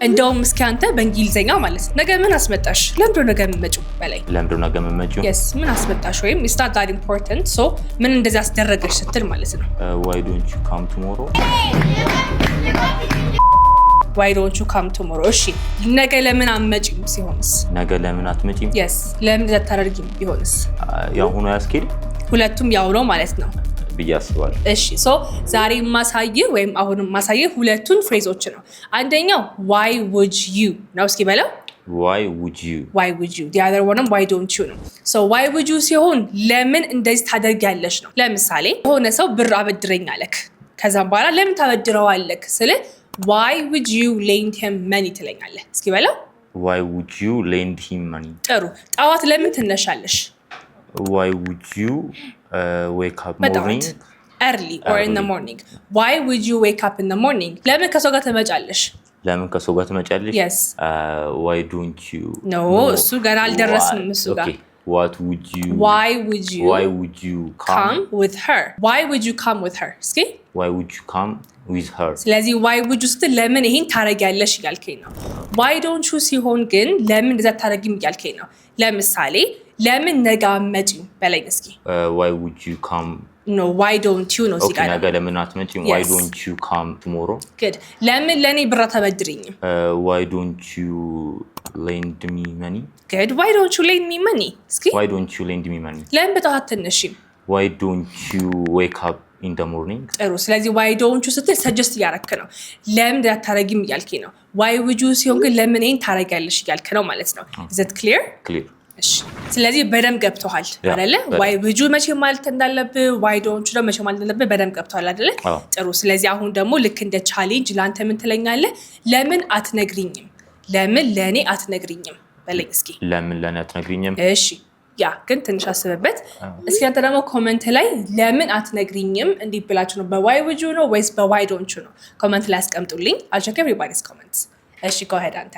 እንደውም እስኪ አንተ በእንግሊዘኛ ማለት ነገ ምን አስመጣሽ? ለምንድነው ነገ የምትመጪው? በላይ ለምንድነው ነገ የምትመጪው? yes ምን አስመጣሽ ወይም it's not that important so ምን እንደዚህ አስደረገሽ ስትል ማለት ነው። why don't you come tomorrow? why don't you come tomorrow? እሺ ነገ ለምን አትመጪም ሲሆንስ? ነገ ለምን አትመጪም? yes ለምን አታደርጊም ቢሆንስ? ያው ሆኖ ያስኬድ ሁለቱም ያው ነው ማለት ነው ብያስባል። እሺ ሶ ዛሬ ማሳየህ ወይም አሁን ማሳየህ ሁለቱን ፍሬዞች ነው። አንደኛው why would you ነው። እስኪ በለው why would you the other one why don't you ነው። so why would you ሲሆን ለምን እንደዚህ ታደርጊያለሽ ነው። ለምሳሌ የሆነ ሰው ብር አበድረኝ አለክ ከዛም በኋላ ለምን ታበድረዋለክ ስለ why would you lend him money ትለኛለህ። እስኪ በለው why would you lend him money። ጥሩ ጠዋት ለምን ትነሻለሽ? why would you wake up morning early or in the morning? why would you wake up in the morning? ለምን ከሰው ጋር ትመጫለሽ? ለምን ከሰው ጋር ትመጫለሽ? yes why don't you no እሱ ገና አልደረስንም እሱ ጋር what would you why would you come with her? why would you come with her? እስኪ why would you come with her? ስለዚህ why would you ስትል ለምን ይሄን ታረጊያለሽ እያልከኝ ነው። why don't you ሲሆን ግን ለምን እንደዛ ታረጊም እያልከኝ ነው። ለምሳሌ ለምን ነገ አትመጪም በለኝ እስኪ why would you come no why don't you ነው ሲጋራ ነገ ለምን አትመጪም? why don't you come tomorrow? good ለምን ለኔ ብር አታበድሪኝም? why don't you lend me money? good why don't you lend me money? እስኪ why don't you lend me money? ለምን በጠዋት አትነሺም? why don't you wake up in the morning? ጥሩ ስለዚህ why don't you ስትል ሰጀስት እያረክ ነው። ለምን አታረጊም እያልከኝ ነው። why would you ሲሆን ግን ለምን ይሄን ታረጊያለሽ እያልክ ነው ማለት ነው። is it clear? እሺ ስለዚህ በደንብ ገብቶሃል አይደለ? why would you መቼ ማለት እንዳለብህ why don't you መቼ ማለት እንዳለብህ በደንብ ገብቶሃል አይደለ? ጥሩ ስለዚህ አሁን ደግሞ ልክ እንደ ቻሌንጅ ላንተ ምን ትለኛለህ? ለምን አትነግሪኝም? ለምን ለኔ አትነግሪኝም በለኝ እስኪ ለምን ለኔ አትነግሪኝም? እሺ ያ ግን ትንሽ አስበበት እስኪ አንተ ደግሞ ኮሜንት ላይ ለምን አትነግሪኝም እንዲህ ብላችሁ ነው በwhy would you ነው ወይስ በwhy don't you ነው ኮሜንት ላይ አስቀምጡልኝ። I'll check everybody's comments። እሺ go ahead አንተ